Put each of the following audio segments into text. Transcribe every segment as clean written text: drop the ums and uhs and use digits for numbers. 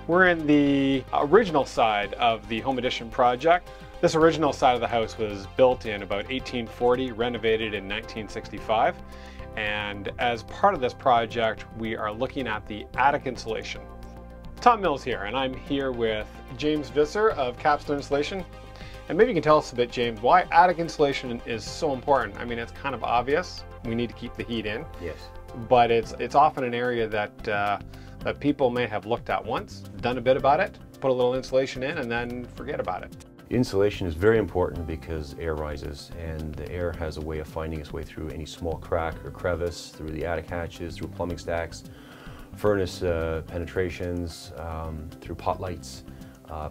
We're in the original side of the Home Addition project. This original side of the house was built in about 1840, renovated in 1965. And as part of this project, we are looking at the attic insulation. Tom Mills here, and I'm here with James Visser of Capstone Insulation. And maybe you can tell us a bit, James, why attic insulation is so important. I mean, it's kind of obvious. We need to keep the heat in. Yes. But it's often an area that that people may have looked at once, done a bit about it, put a little insulation in, and then forget about it. Insulation is very important because air rises, and the air has a way of finding its way through any small crack or crevice, through the attic hatches, through plumbing stacks, furnace penetrations, through pot lights,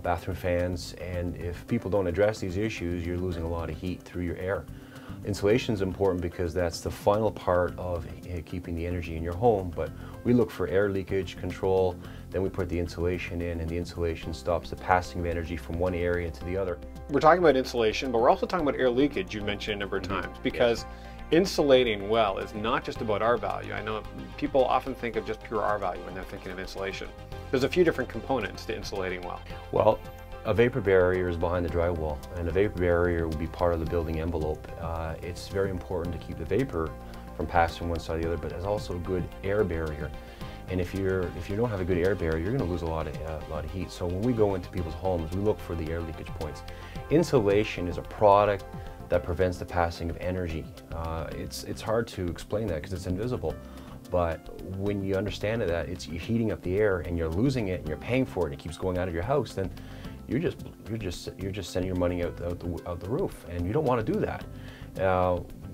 bathroom fans, and if people don't address these issues, you're losing a lot of heat through your air. Insulation is important because that's the final part of keeping the energy in your home, but we look for air leakage control, then we put the insulation in, and the insulation stops the passing of energy from one area to the other. We're talking about insulation, but we're also talking about air leakage, you mentioned a number of times, because insulating well is not just about R value. I know people often think of just pure R value when they're thinking of insulation. There's a few different components to insulating well. Well, a vapor barrier is behind the drywall, and a vapor barrier will be part of the building envelope. It's very important to keep the vapor from passing from one side to the other, but it's also a good air barrier. And if you don't have a good air barrier, you're going to lose a lot of heat. So when we go into people's homes, we look for the air leakage points. Insulation is a product that prevents the passing of energy. It's hard to explain that because it's invisible. But when you understand that you're heating up the air and you're losing it and you're paying for it and it keeps going out of your house, then you're just sending your money out the roof, and you don't want to do that.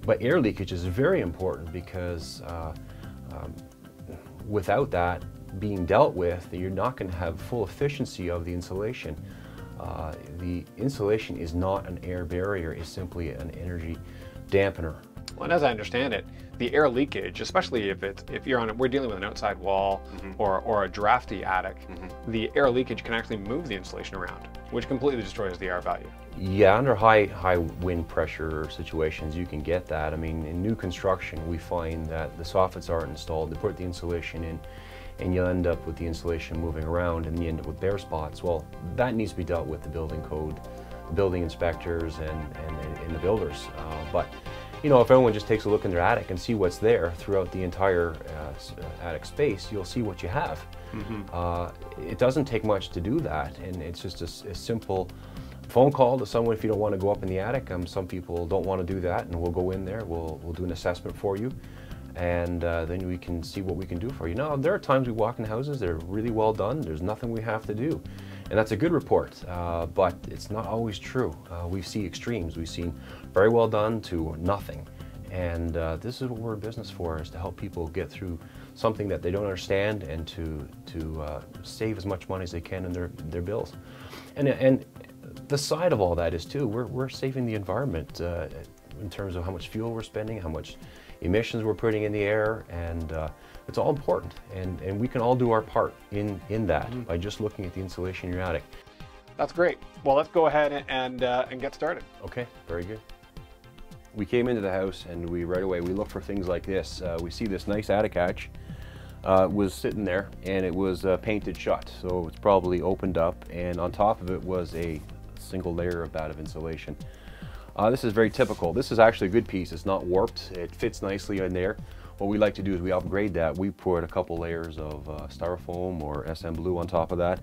But air leakage is very important because without that being dealt with, you're not going to have full efficiency of the insulation. The insulation is not an air barrier; it's simply an energy dampener. Well, and as I understand it, the air leakage, especially if we're dealing with an outside wall or a drafty attic, the air leakage can actually move the insulation around, which completely destroys the R value. Yeah, under high wind pressure situations, you can get that. I mean, in new construction, we find that the soffits aren't installed. They put the insulation in, and you end up with the insulation moving around, and you end up with bare spots. Well, that needs to be dealt with the building code, the building inspectors, and the builders. But you know, if everyone just takes a look in their attic and see what's there throughout the entire attic space, you'll see what you have. It doesn't take much to do that, and it's just a simple phone call to someone if you don't want to go up in the attic. Some people don't want to do that, and we'll go in there, we'll do an assessment for you, and then we can see what we can do for you. Now, there are times we walk in houses that are really well done, there's nothing we have to do. And that's a good report, but it's not always true. We see extremes. We've seen very well done to nothing. And this is what we're in business for, is to help people get through something that they don't understand and to save as much money as they can in their bills. And the side of all that is too, we're saving the environment in terms of how much fuel we're spending, how much emissions we're putting in the air, and it's all important, and we can all do our part in that by just looking at the insulation in your attic. That's great. Well, let's go ahead and get started. Okay, very good. We came into the house and right away we look for things like this. We see this nice attic hatch was sitting there, and it was painted shut, so it's probably opened up, and on top of it was a single layer of insulation. This is very typical. This is actually a good piece. It's not warped. It fits nicely in there. What we like to do is we upgrade that. We put a couple layers of styrofoam or SM Blue on top of that,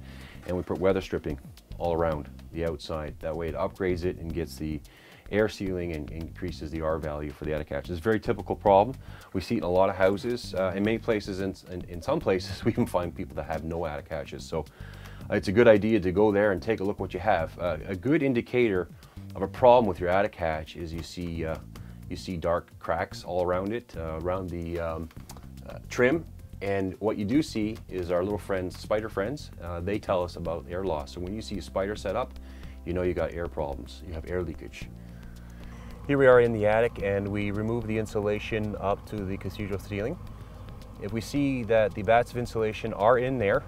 and we put weather stripping all around the outside. That way it upgrades it and gets the air sealing and increases the R value for the attic hatch. It's a very typical problem. We see it in a lot of houses. In many places, in some places, we can find people that have no attic hatches. So it's a good idea to go there and take a look what you have. A good indicator of a problem with your attic hatch is you see dark cracks all around it, around the trim, and what you do see is our little friends, spider friends. They tell us about air loss. So when you see a spider set up, you know you got air problems. You have air leakage. Here we are in the attic, and we remove the insulation up to the cathedral ceiling. If we see that the bats of insulation are in there,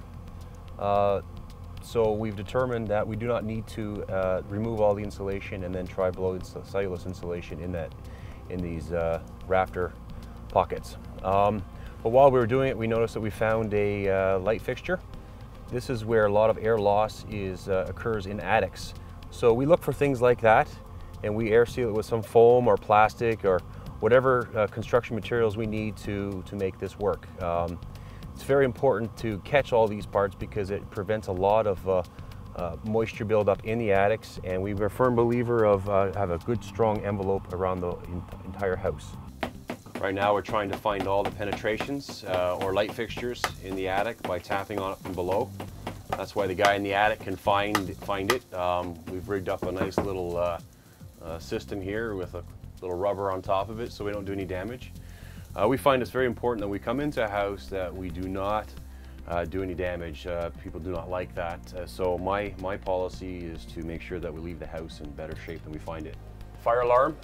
so we've determined that we do not need to remove all the insulation and then try below cellulose insulation in these rafter pockets. But while we were doing it, we noticed that we found a light fixture This is where a lot of air loss occurs in attics. So we look for things like that, and we air seal it with some foam or plastic or whatever construction materials we need to make this work. It's very important to catch all these parts because it prevents a lot of moisture buildup in the attics, and we're a firm believer of have a good strong envelope around the entire house. Right now we're trying to find all the penetrations or light fixtures in the attic by tapping on it from below. That's why the guy in the attic can find it. We've rigged up a nice little system here with a little rubber on top of it so we don't do any damage. We find it's very important that we come into a house that we do not do any damage. People do not like that. So my policy is to make sure that we leave the house in better shape than we find it. Fire alarm,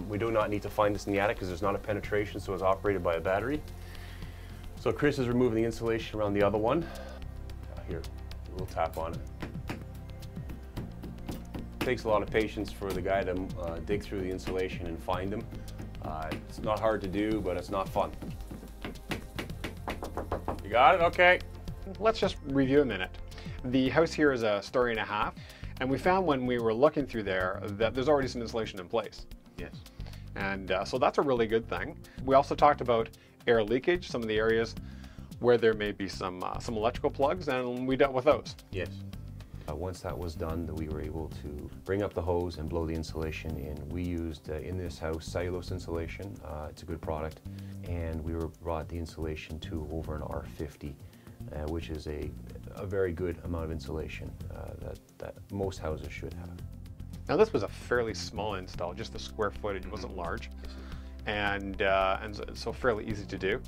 we do not need to find this in the attic because there's not a penetration, so it's operated by a battery. So Chris is removing the insulation around the other one. Here, we'll tap on it. Takes a lot of patience for the guy to dig through the insulation and find them. It's not hard to do, but it's not fun. You got it? Okay. Let's just review a minute. The house here is a story and a half, and we found when we were looking through there that there's already some insulation in place. Yes. And so that's a really good thing. We also talked about air leakage, some of the areas where there may be some electrical plugs, and we dealt with those. Yes. Once that was done, we were able to bring up the hose and blow the insulation in. We used, in this house, cellulose insulation. It's a good product. And we brought the insulation to over an R50, which is a very good amount of insulation that most houses should have. Now this was a fairly small install, just the square footage wasn't large, and so fairly easy to do.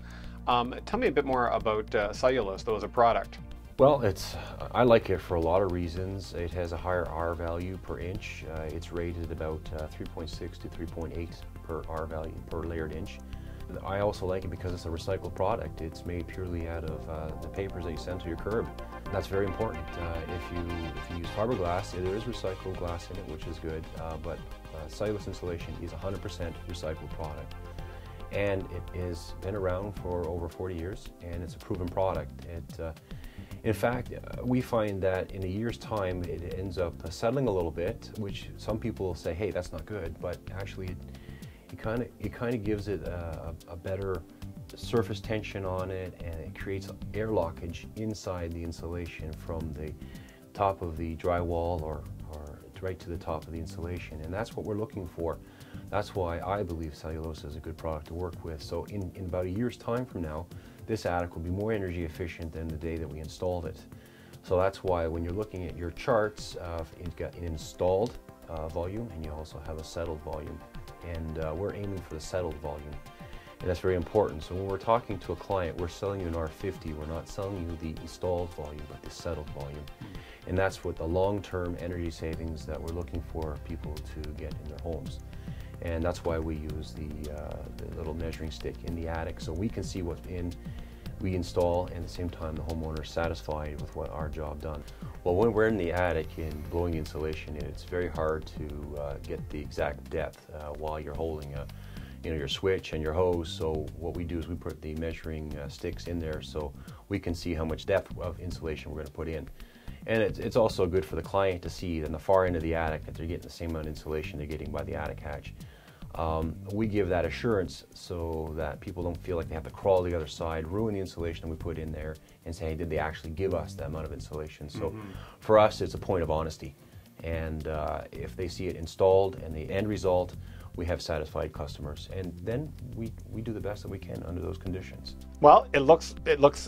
Tell me a bit more about cellulose, though, as a product. Well, I like it for a lot of reasons. It has a higher R value per inch. It's rated about 3.6 to 3.8 per R value per layered inch. I also like it because it's a recycled product. It's made purely out of the papers that you send to your curb. That's very important. If you use fiberglass, there is recycled glass in it, which is good, but cellulose insulation is 100% recycled product. And it has been around for over 40 years, and it's a proven product. In fact, we find that in a year's time, it ends up settling a little bit, which some people say, hey, that's not good, but actually it kind of gives it a better surface tension on it, and it creates air lockage inside the insulation from the top of the drywall or right to the top of the insulation, and that's what we're looking for. That's why I believe cellulose is a good product to work with. So in about a year's time from now, this attic will be more energy efficient than the day that we installed it. So that's why when you're looking at your charts, you've got an installed volume, and you also have a settled volume. And we're aiming for the settled volume. And that's very important. So when we're talking to a client, we're selling you an R50. We're not selling you the installed volume, but the settled volume. And that's what the long-term energy savings that we're looking for people to get in their homes. And that's why we use the little measuring stick in the attic, so we can see what's we install, and at the same time the homeowner is satisfied with what our job done. Well, when we're in the attic and blowing insulation in, it's very hard to get the exact depth while you're holding your switch and your hose. So what we do is we put the measuring sticks in there so we can see how much depth of insulation we're going to put in. And it's also good for the client to see on the far end of the attic that they're getting the same amount of insulation they're getting by the attic hatch. We give that assurance so that people don't feel like they have to crawl to the other side, ruin the insulation that we put in there, and say, hey, did they actually give us that amount of insulation? So for us, it's a point of honesty. And if they see it installed and the end result, we have satisfied customers. And then we do the best that we can under those conditions. Well, it looks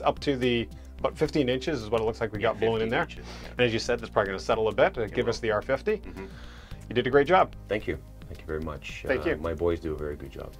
up to about 15 inches is what it looks like we got blown in there. Inches, yeah. And as you said, that's probably going to settle a bit, give us the R50. You did a great job. Thank you. Thank you very much. Thank you. My boys do a very good job.